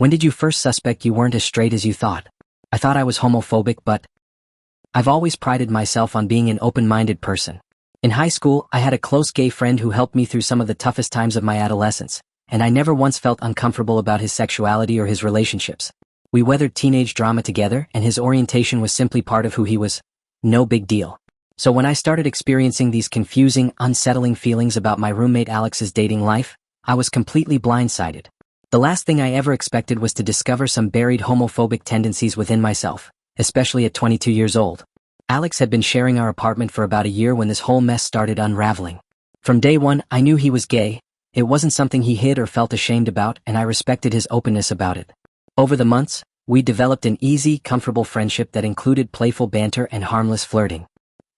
When did you first suspect you weren't as straight as you thought? I thought I was homophobic, but I've always prided myself on being an open-minded person. In high school, I had a close gay friend who helped me through some of the toughest times of my adolescence, and I never once felt uncomfortable about his sexuality or his relationships. We weathered teenage drama together, and his orientation was simply part of who he was. No big deal. So when I started experiencing these confusing, unsettling feelings about my roommate Alex's dating life, I was completely blindsided. The last thing I ever expected was to discover some buried homophobic tendencies within myself, especially at 22 years old. Alex had been sharing our apartment for about a year when this whole mess started unraveling. From day one, I knew he was gay. It wasn't something he hid or felt ashamed about, and I respected his openness about it. Over the months, we developed an easy, comfortable friendship that included playful banter and harmless flirting.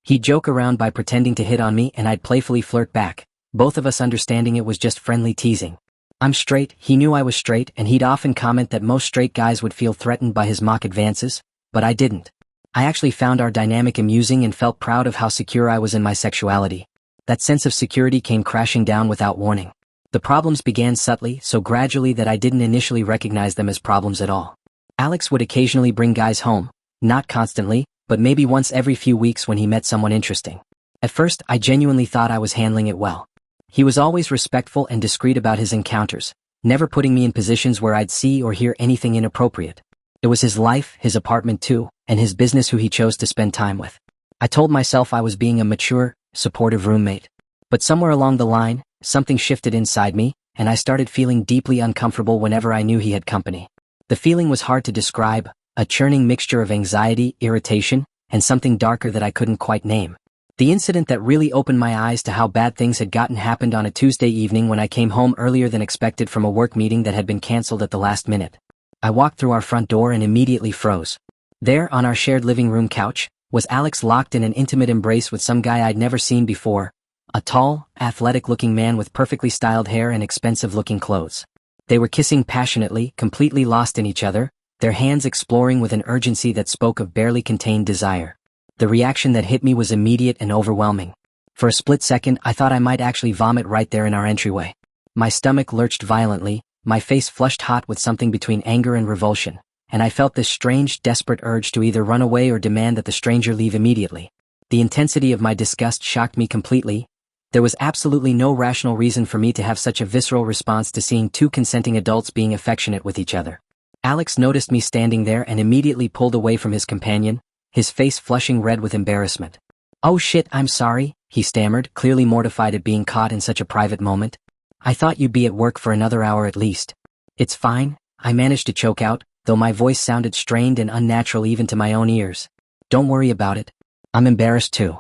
He'd joke around by pretending to hit on me, and I'd playfully flirt back, both of us understanding it was just friendly teasing. I'm straight, he knew I was straight, and he'd often comment that most straight guys would feel threatened by his mock advances, but I didn't. I actually found our dynamic amusing and felt proud of how secure I was in my sexuality. That sense of security came crashing down without warning. The problems began subtly, so gradually that I didn't initially recognize them as problems at all. Alex would occasionally bring guys home, not constantly, but maybe once every few weeks when he met someone interesting. At first, I genuinely thought I was handling it well. He was always respectful and discreet about his encounters, never putting me in positions where I'd see or hear anything inappropriate. It was his life, his apartment too, and his business who he chose to spend time with. I told myself I was being a mature, supportive roommate. But somewhere along the line, something shifted inside me, and I started feeling deeply uncomfortable whenever I knew he had company. The feeling was hard to describe, a churning mixture of anxiety, irritation, and something darker that I couldn't quite name. The incident that really opened my eyes to how bad things had gotten happened on a Tuesday evening when I came home earlier than expected from a work meeting that had been canceled at the last minute. I walked through our front door and immediately froze. There, on our shared living room couch, was Alex locked in an intimate embrace with some guy I'd never seen before, a tall, athletic-looking man with perfectly styled hair and expensive-looking clothes. They were kissing passionately, completely lost in each other, their hands exploring with an urgency that spoke of barely contained desire. The reaction that hit me was immediate and overwhelming. For a split second, I thought I might actually vomit right there in our entryway. My stomach lurched violently, my face flushed hot with something between anger and revulsion, and I felt this strange, desperate urge to either run away or demand that the stranger leave immediately. The intensity of my disgust shocked me completely. There was absolutely no rational reason for me to have such a visceral response to seeing two consenting adults being affectionate with each other. Alex noticed me standing there and immediately pulled away from his companion, his face flushing red with embarrassment. "Oh shit, I'm sorry," he stammered, clearly mortified at being caught in such a private moment. "I thought you'd be at work for another hour at least." "It's fine," I managed to choke out, though my voice sounded strained and unnatural even to my own ears. "Don't worry about it. I'm embarrassed too."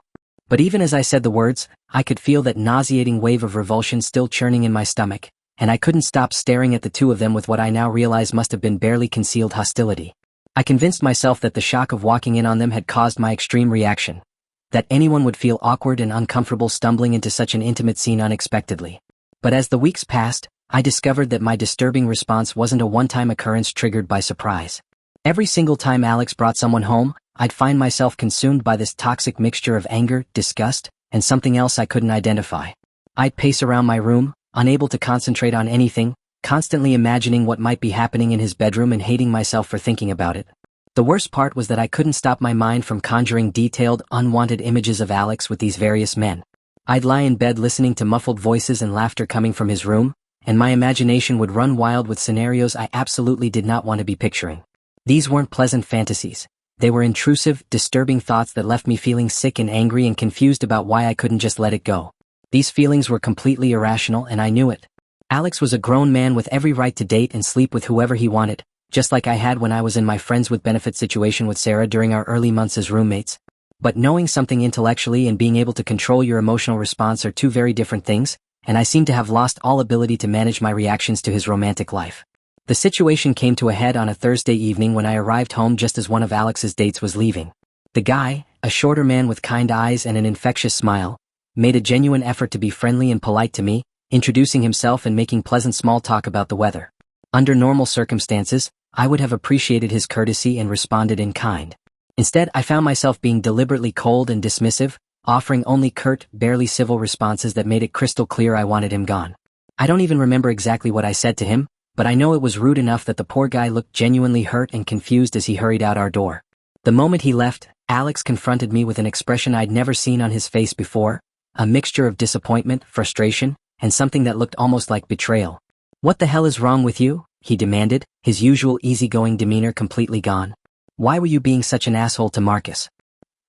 But even as I said the words, I could feel that nauseating wave of revulsion still churning in my stomach, and I couldn't stop staring at the two of them with what I now realize must have been barely concealed hostility. I convinced myself that the shock of walking in on them had caused my extreme reaction, that anyone would feel awkward and uncomfortable stumbling into such an intimate scene unexpectedly. But as the weeks passed, I discovered that my disturbing response wasn't a one-time occurrence triggered by surprise. Every single time Alex brought someone home, I'd find myself consumed by this toxic mixture of anger, disgust, and something else I couldn't identify. I'd pace around my room, unable to concentrate on anything, constantly imagining what might be happening in his bedroom and hating myself for thinking about it. The worst part was that I couldn't stop my mind from conjuring detailed, unwanted images of Alex with these various men. I'd lie in bed listening to muffled voices and laughter coming from his room, and my imagination would run wild with scenarios I absolutely did not want to be picturing. These weren't pleasant fantasies. They were intrusive, disturbing thoughts that left me feeling sick and angry and confused about why I couldn't just let it go. These feelings were completely irrational, and I knew it. Alex was a grown man with every right to date and sleep with whoever he wanted, just like I had when I was in my friends with benefits situation with Sarah during our early months as roommates. But knowing something intellectually and being able to control your emotional response are two very different things, and I seem to have lost all ability to manage my reactions to his romantic life. The situation came to a head on a Thursday evening when I arrived home just as one of Alex's dates was leaving. The guy, a shorter man with kind eyes and an infectious smile, made a genuine effort to be friendly and polite to me, introducing himself and making pleasant small talk about the weather. Under normal circumstances, I would have appreciated his courtesy and responded in kind. Instead, I found myself being deliberately cold and dismissive, offering only curt, barely civil responses that made it crystal clear I wanted him gone. I don't even remember exactly what I said to him, but I know it was rude enough that the poor guy looked genuinely hurt and confused as he hurried out our door. The moment he left, Alex confronted me with an expression I'd never seen on his face before, a mixture of disappointment, frustration, and something that looked almost like betrayal. "What the hell is wrong with you?" he demanded, his usual easygoing demeanor completely gone. "Why were you being such an asshole to Marcus?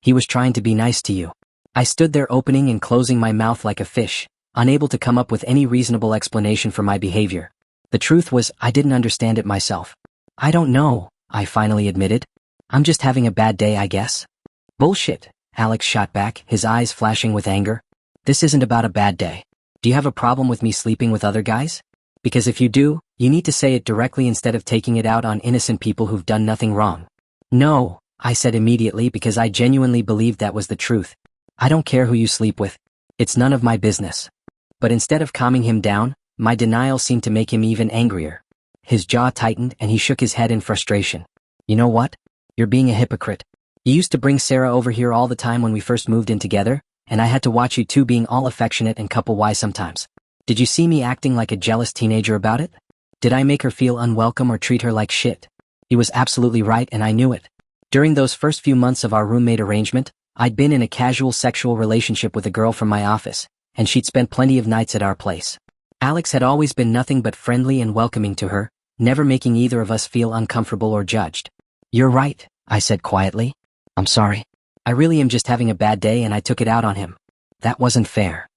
He was trying to be nice to you." I stood there opening and closing my mouth like a fish, unable to come up with any reasonable explanation for my behavior. The truth was, I didn't understand it myself. "I don't know," I finally admitted. "I'm just having a bad day, I guess." "Bullshit," Alex shot back, his eyes flashing with anger. "This isn't about a bad day. Do you have a problem with me sleeping with other guys? Because if you do, you need to say it directly instead of taking it out on innocent people who've done nothing wrong." "No," I said immediately because I genuinely believed that was the truth. "I don't care who you sleep with. It's none of my business." But instead of calming him down, my denial seemed to make him even angrier. His jaw tightened and he shook his head in frustration. "You know what? You're being a hypocrite. You used to bring Sarah over here all the time when we first moved in together, and I had to watch you two being all affectionate and couple-wise sometimes. Did you see me acting like a jealous teenager about it? Did I make her feel unwelcome or treat her like shit?" He was absolutely right and I knew it. During those first few months of our roommate arrangement, I'd been in a casual sexual relationship with a girl from my office, and she'd spent plenty of nights at our place. Alex had always been nothing but friendly and welcoming to her, never making either of us feel uncomfortable or judged. "You're right," I said quietly. "I'm sorry. I really am just having a bad day and I took it out on him. That wasn't fair."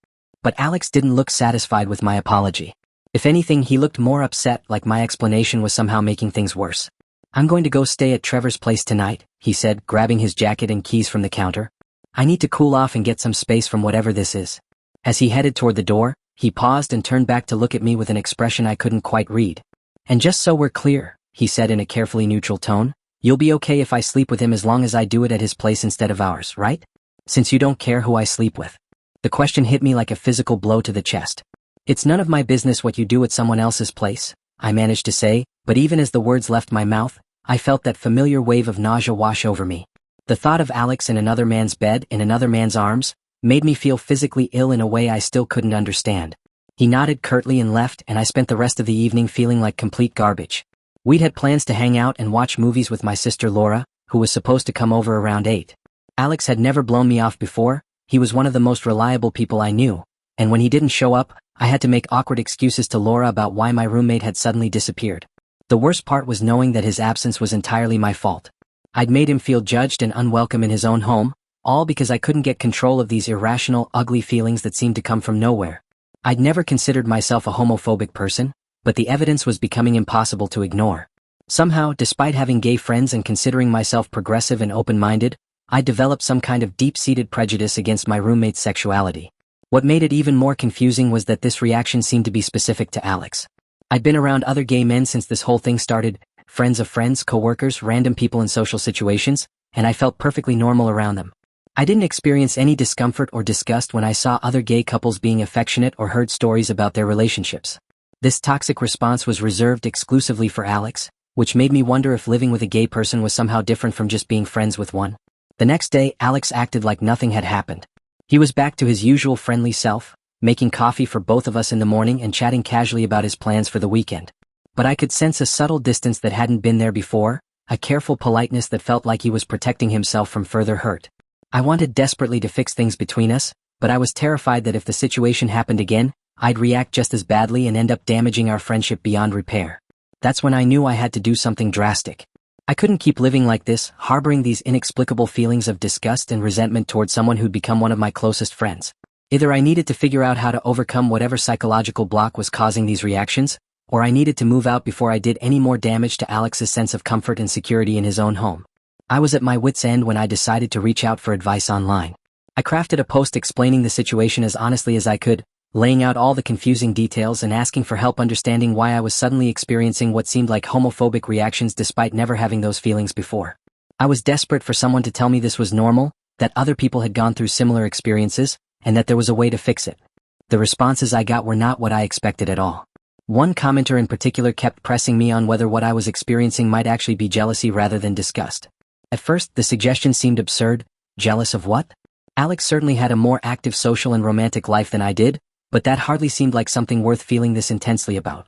But Alex didn't look satisfied with my apology. If anything, he looked more upset, like my explanation was somehow making things worse. "I'm going to go stay at Trevor's place tonight," he said, grabbing his jacket and keys from the counter. "I need to cool off and get some space from whatever this is." As he headed toward the door, he paused and turned back to look at me with an expression I couldn't quite read. "And just so we're clear," he said in a carefully neutral tone, "you'll be okay if I sleep with him as long as I do it at his place instead of ours, right? Since you don't care who I sleep with." The question hit me like a physical blow to the chest. "It's none of my business what you do at someone else's place," I managed to say, but even as the words left my mouth, I felt that familiar wave of nausea wash over me. The thought of Alex in another man's bed, in another man's arms, made me feel physically ill in a way I still couldn't understand. He nodded curtly and left, and I spent the rest of the evening feeling like complete garbage. We'd had plans to hang out and watch movies with my sister Laura, who was supposed to come over around 8. Alex had never blown me off before. He was one of the most reliable people I knew, and when he didn't show up, I had to make awkward excuses to Laura about why my roommate had suddenly disappeared. The worst part was knowing that his absence was entirely my fault. I'd made him feel judged and unwelcome in his own home, all because I couldn't get control of these irrational, ugly feelings that seemed to come from nowhere. I'd never considered myself a homophobic person, but the evidence was becoming impossible to ignore. Somehow, despite having gay friends and considering myself progressive and open-minded, I developed some kind of deep-seated prejudice against my roommate's sexuality. What made it even more confusing was that this reaction seemed to be specific to Alex. I'd been around other gay men since this whole thing started, friends of friends, coworkers, random people in social situations, and I felt perfectly normal around them. I didn't experience any discomfort or disgust when I saw other gay couples being affectionate or heard stories about their relationships. This toxic response was reserved exclusively for Alex, which made me wonder if living with a gay person was somehow different from just being friends with one. The next day, Alex acted like nothing had happened. He was back to his usual friendly self, making coffee for both of us in the morning and chatting casually about his plans for the weekend. But I could sense a subtle distance that hadn't been there before, a careful politeness that felt like he was protecting himself from further hurt. I wanted desperately to fix things between us, but I was terrified that if the situation happened again, I'd react just as badly and end up damaging our friendship beyond repair. That's when I knew I had to do something drastic. I couldn't keep living like this, harboring these inexplicable feelings of disgust and resentment toward someone who'd become one of my closest friends. Either I needed to figure out how to overcome whatever psychological block was causing these reactions, or I needed to move out before I did any more damage to Alex's sense of comfort and security in his own home. I was at my wit's end when I decided to reach out for advice online. I crafted a post explaining the situation as honestly as I could, laying out all the confusing details and asking for help understanding why I was suddenly experiencing what seemed like homophobic reactions despite never having those feelings before. I was desperate for someone to tell me this was normal, that other people had gone through similar experiences, and that there was a way to fix it. The responses I got were not what I expected at all. One commenter in particular kept pressing me on whether what I was experiencing might actually be jealousy rather than disgust. At first, the suggestion seemed absurd. Jealous of what? Alex certainly had a more active social and romantic life than I did, but that hardly seemed like something worth feeling this intensely about.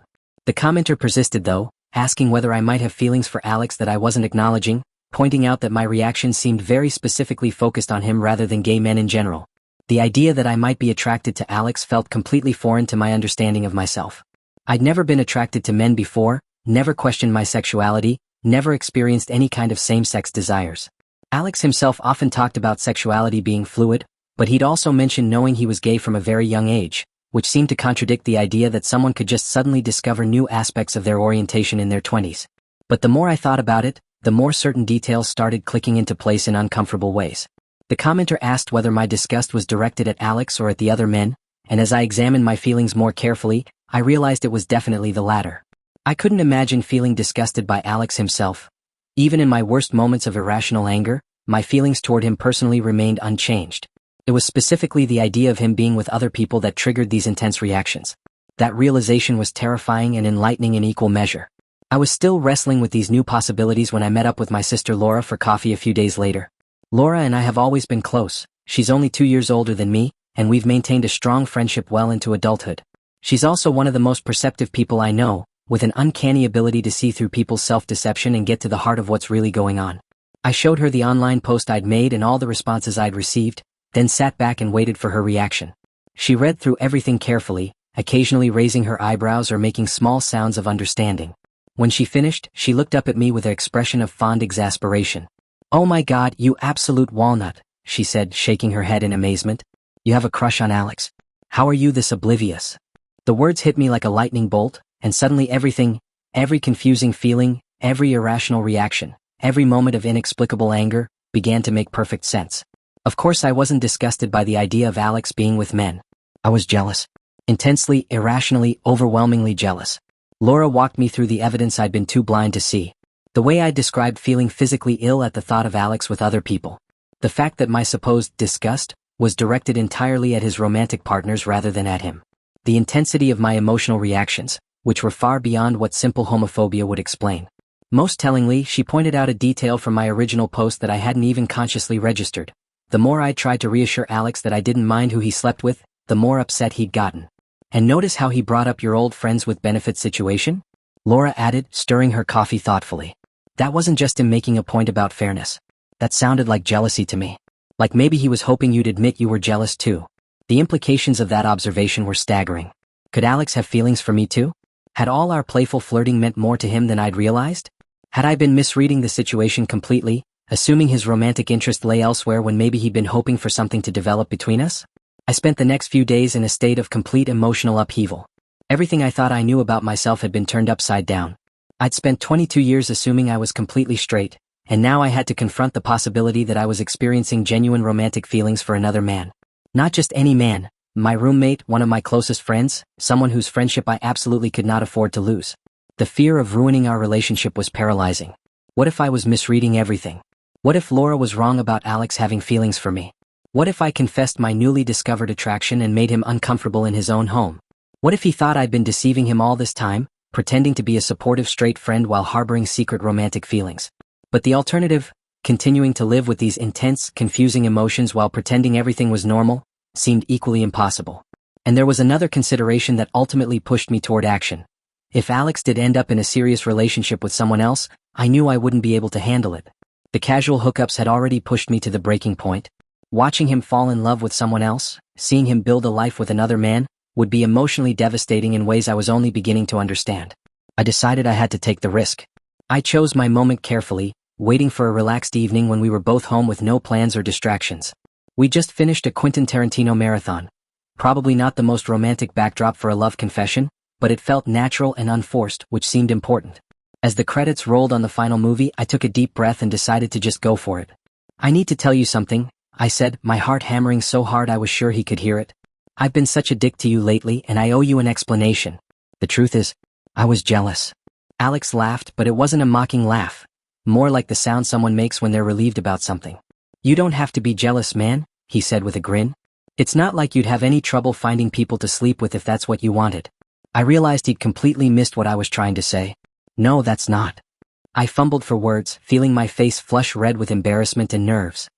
The commenter persisted though, asking whether I might have feelings for Alex that I wasn't acknowledging, pointing out that my reaction seemed very specifically focused on him rather than gay men in general. The idea that I might be attracted to Alex felt completely foreign to my understanding of myself. I'd never been attracted to men before, never questioned my sexuality, never experienced any kind of same-sex desires. Alex himself often talked about sexuality being fluid, but he'd also mentioned knowing he was gay from a very young age, which seemed to contradict the idea that someone could just suddenly discover new aspects of their orientation in their 20s. But the more I thought about it, the more certain details started clicking into place in uncomfortable ways. The commenter asked whether my disgust was directed at Alex or at the other men, and as I examined my feelings more carefully, I realized it was definitely the latter. I couldn't imagine feeling disgusted by Alex himself. Even in my worst moments of irrational anger, my feelings toward him personally remained unchanged. It was specifically the idea of him being with other people that triggered these intense reactions. That realization was terrifying and enlightening in equal measure. I was still wrestling with these new possibilities when I met up with my sister Laura for coffee a few days later. Laura and I have always been close. She's only 2 years older than me, and we've maintained a strong friendship well into adulthood. She's also one of the most perceptive people I know, with an uncanny ability to see through people's self-deception and get to the heart of what's really going on. I showed her the online post I'd made and all the responses I'd received, then sat back and waited for her reaction. She read through everything carefully, occasionally raising her eyebrows or making small sounds of understanding. When she finished, she looked up at me with an expression of fond exasperation. "Oh my God, you absolute walnut," she said, shaking her head in amazement. "You have a crush on Alex? How are you this oblivious?" The words hit me like a lightning bolt, and suddenly everything, every confusing feeling, every irrational reaction, every moment of inexplicable anger, began to make perfect sense. Of course I wasn't disgusted by the idea of Alex being with men. I was jealous. Intensely, irrationally, overwhelmingly jealous. Laura walked me through the evidence I'd been too blind to see. The way I described feeling physically ill at the thought of Alex with other people. The fact that my supposed disgust was directed entirely at his romantic partners rather than at him. The intensity of my emotional reactions, which were far beyond what simple homophobia would explain. Most tellingly, she pointed out a detail from my original post that I hadn't even consciously registered. The more I tried to reassure Alex that I didn't mind who he slept with, the more upset he'd gotten. "And notice how he brought up your old friends with benefits situation?" Laura added, stirring her coffee thoughtfully. "That wasn't just him making a point about fairness. That sounded like jealousy to me. Like maybe he was hoping you'd admit you were jealous too." The implications of that observation were staggering. Could Alex have feelings for me too? Had all our playful flirting meant more to him than I'd realized? Had I been misreading the situation completely, assuming his romantic interest lay elsewhere when maybe he'd been hoping for something to develop between us? I spent the next few days in a state of complete emotional upheaval. Everything I thought I knew about myself had been turned upside down. I'd spent 22 years assuming I was completely straight, and now I had to confront the possibility that I was experiencing genuine romantic feelings for another man. Not just any man, my roommate, one of my closest friends, someone whose friendship I absolutely could not afford to lose. The fear of ruining our relationship was paralyzing. What if I was misreading everything? What if Laura was wrong about Alex having feelings for me? What if I confessed my newly discovered attraction and made him uncomfortable in his own home? What if he thought I'd been deceiving him all this time, pretending to be a supportive straight friend while harboring secret romantic feelings? But the alternative, continuing to live with these intense, confusing emotions while pretending everything was normal, seemed equally impossible. And there was another consideration that ultimately pushed me toward action. If Alex did end up in a serious relationship with someone else, I knew I wouldn't be able to handle it. The casual hookups had already pushed me to the breaking point. Watching him fall in love with someone else, seeing him build a life with another man, would be emotionally devastating in ways I was only beginning to understand. I decided I had to take the risk. I chose my moment carefully, waiting for a relaxed evening when we were both home with no plans or distractions. We just finished a Quentin Tarantino marathon. Probably not the most romantic backdrop for a love confession, but it felt natural and unforced, which seemed important. As the credits rolled on the final movie, I took a deep breath and decided to just go for it. "I need to tell you something," I said, my heart hammering so hard I was sure he could hear it. "I've been such a dick to you lately and I owe you an explanation. The truth is, I was jealous." Alex laughed, but it wasn't a mocking laugh. More like the sound someone makes when they're relieved about something. "You don't have to be jealous, man," he said with a grin. "It's not like you'd have any trouble finding people to sleep with if that's what you wanted." I realized he'd completely missed what I was trying to say. "No, that's not." I fumbled for words, feeling my face flush red with embarrassment and nerves.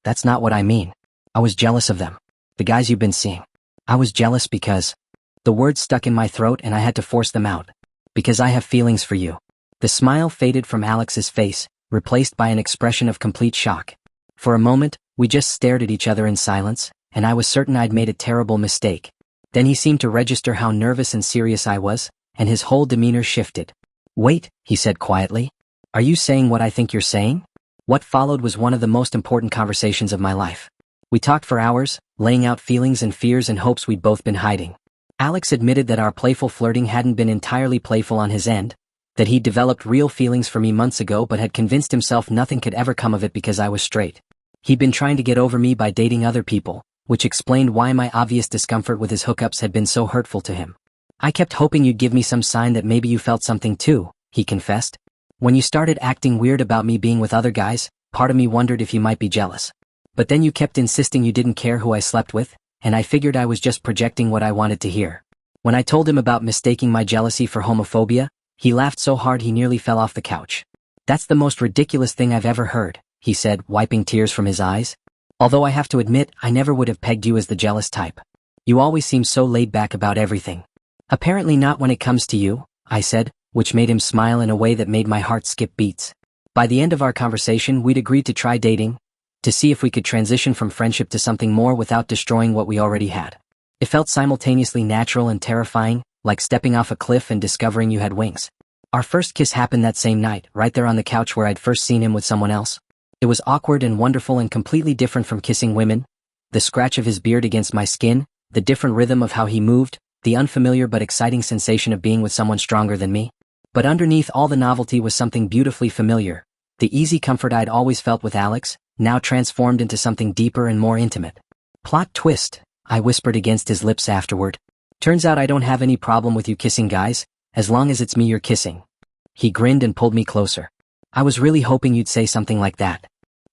"That's not what I mean. I was jealous of them. The guys you've been seeing. I was jealous because..." The words stuck in my throat and I had to force them out. Because I have feelings for you. The smile faded from Alex's face, replaced by an expression of complete shock. For a moment, we just stared at each other in silence, and I was certain I'd made a terrible mistake. Then he seemed to register how nervous and serious I was, and his whole demeanor shifted. "Wait," he said quietly. "Are you saying what I think you're saying?" What followed was one of the most important conversations of my life. We talked for hours, laying out feelings and fears and hopes we'd both been hiding. Alex admitted that our playful flirting hadn't been entirely playful on his end, that he'd developed real feelings for me months ago but had convinced himself nothing could ever come of it because I was straight. He'd been trying to get over me by dating other people, which explained why my obvious discomfort with his hookups had been so hurtful to him. "I kept hoping you'd give me some sign that maybe you felt something too," he confessed. "When you started acting weird about me being with other guys, part of me wondered if you might be jealous. But then you kept insisting you didn't care who I slept with, and I figured I was just projecting what I wanted to hear." When I told him about mistaking my jealousy for homophobia, he laughed so hard he nearly fell off the couch. "That's the most ridiculous thing I've ever heard," he said, wiping tears from his eyes. "Although I have to admit, I never would have pegged you as the jealous type. You always seem so laid back about everything." "Apparently not when it comes to you," I said, which made him smile in a way that made my heart skip beats. By the end of our conversation, we'd agreed to try dating, to see if we could transition from friendship to something more without destroying what we already had. It felt simultaneously natural and terrifying, like stepping off a cliff and discovering you had wings. Our first kiss happened that same night, right there on the couch where I'd first seen him with someone else. It was awkward and wonderful and completely different from kissing women. The scratch of his beard against my skin, the different rhythm of how he moved, the unfamiliar but exciting sensation of being with someone stronger than me. But underneath all the novelty was something beautifully familiar, the easy comfort I'd always felt with Alex, now transformed into something deeper and more intimate. "Plot twist," I whispered against his lips afterward. "Turns out I don't have any problem with you kissing guys, as long as it's me you're kissing." He grinned and pulled me closer. "I was really hoping you'd say something like that."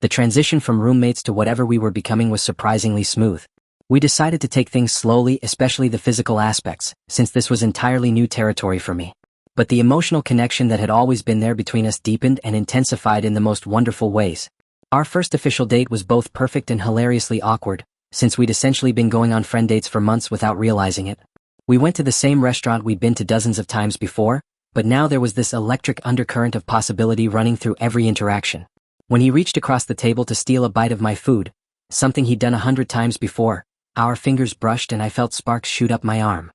The transition from roommates to whatever we were becoming was surprisingly smooth. We decided to take things slowly, especially the physical aspects, since this was entirely new territory for me. But the emotional connection that had always been there between us deepened and intensified in the most wonderful ways. Our first official date was both perfect and hilariously awkward, since we'd essentially been going on friend dates for months without realizing it. We went to the same restaurant we'd been to dozens of times before, but now there was this electric undercurrent of possibility running through every interaction. When he reached across the table to steal a bite of my food, something he'd done 100 times before, our fingers brushed and I felt sparks shoot up my arm.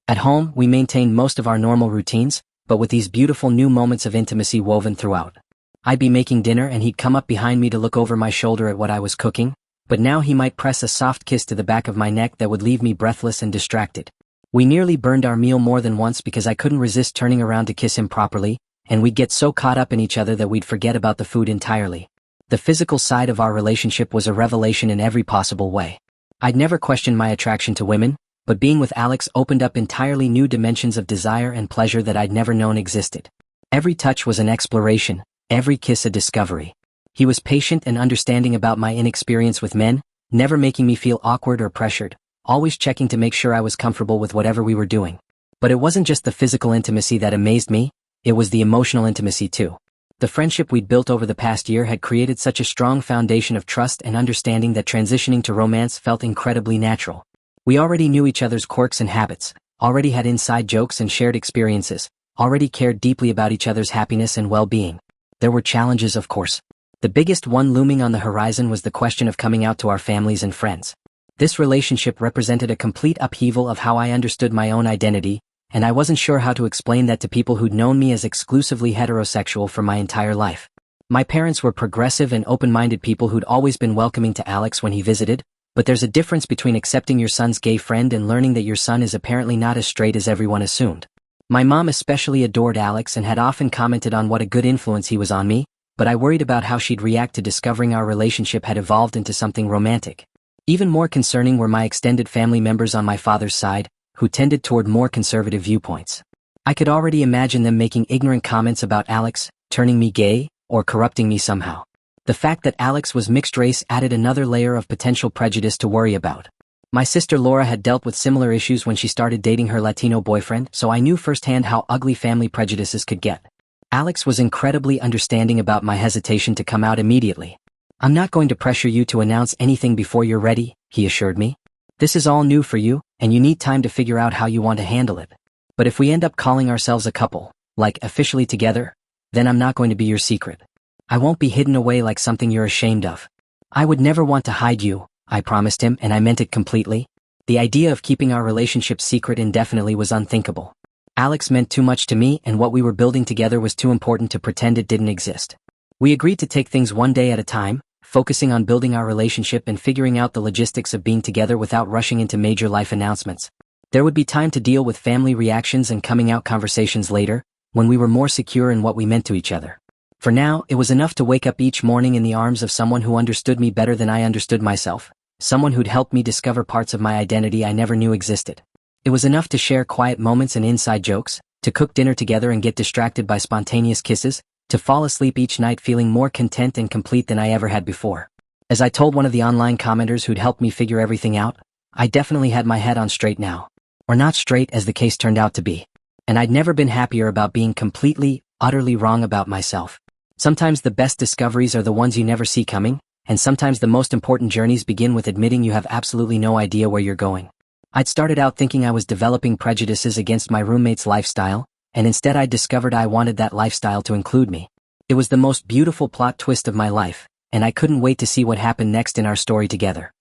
At home, we maintained most of our normal routines, but with these beautiful new moments of intimacy woven throughout. I'd be making dinner and he'd come up behind me to look over my shoulder at what I was cooking, but now he might press a soft kiss to the back of my neck that would leave me breathless and distracted. We nearly burned our meal more than once because I couldn't resist turning around to kiss him properly, and we'd get so caught up in each other that we'd forget about the food entirely. The physical side of our relationship was a revelation in every possible way. I'd never questioned my attraction to women, but being with Alex opened up entirely new dimensions of desire and pleasure that I'd never known existed. Every touch was an exploration, every kiss a discovery. He was patient and understanding about my inexperience with men, never making me feel awkward or pressured, always checking to make sure I was comfortable with whatever we were doing. But it wasn't just the physical intimacy that amazed me, it was the emotional intimacy too. The friendship we'd built over the past year had created such a strong foundation of trust and understanding that transitioning to romance felt incredibly natural. We already knew each other's quirks and habits, already had inside jokes and shared experiences, already cared deeply about each other's happiness and well-being. There were challenges, of course. The biggest one looming on the horizon was the question of coming out to our families and friends. This relationship represented a complete upheaval of how I understood my own identity, and I wasn't sure how to explain that to people who'd known me as exclusively heterosexual for my entire life. My parents were progressive and open-minded people who'd always been welcoming to Alex when he visited, but there's a difference between accepting your son's gay friend and learning that your son is apparently not as straight as everyone assumed. My mom especially adored Alex and had often commented on what a good influence he was on me, but I worried about how she'd react to discovering our relationship had evolved into something romantic. Even more concerning were my extended family members on my father's side, who tended toward more conservative viewpoints. I could already imagine them making ignorant comments about Alex, turning me gay, or corrupting me somehow. The fact that Alex was mixed race added another layer of potential prejudice to worry about. My sister Laura had dealt with similar issues when she started dating her Latino boyfriend, so I knew firsthand how ugly family prejudices could get. Alex was incredibly understanding about my hesitation to come out immediately. "I'm not going to pressure you to announce anything before you're ready," he assured me. "This is all new for you, and you need time to figure out how you want to handle it. But if we end up calling ourselves a couple, Like, officially together? Then I'm not going to be your secret. I won't be hidden away like something you're ashamed of. I would never want to hide you, I promised him, and I meant it completely. The idea of keeping our relationship secret indefinitely was unthinkable. Alex meant too much to me, and what we were building together was too important to pretend it didn't exist. We agreed to take things one day at a time, focusing on building our relationship and figuring out the logistics of being together without rushing into major life announcements. There would be time to deal with family reactions and coming out conversations later, when we were more secure in what we meant to each other. For now, it was enough to wake up each morning in the arms of someone who understood me better than I understood myself, someone who'd helped me discover parts of my identity I never knew existed. It was enough to share quiet moments and inside jokes, to cook dinner together and get distracted by spontaneous kisses, to fall asleep each night feeling more content and complete than I ever had before. As I told one of the online commenters who'd helped me figure everything out, I definitely had my head on straight now. Or not straight as the case turned out to be. And I'd never been happier about being completely, utterly wrong about myself. Sometimes the best discoveries are the ones you never see coming, and sometimes the most important journeys begin with admitting you have absolutely no idea where you're going. I'd started out thinking I was developing prejudices against my roommate's lifestyle, and instead I discovered I wanted that lifestyle to include me. It was the most beautiful plot twist of my life, and I couldn't wait to see what happened next in our story together.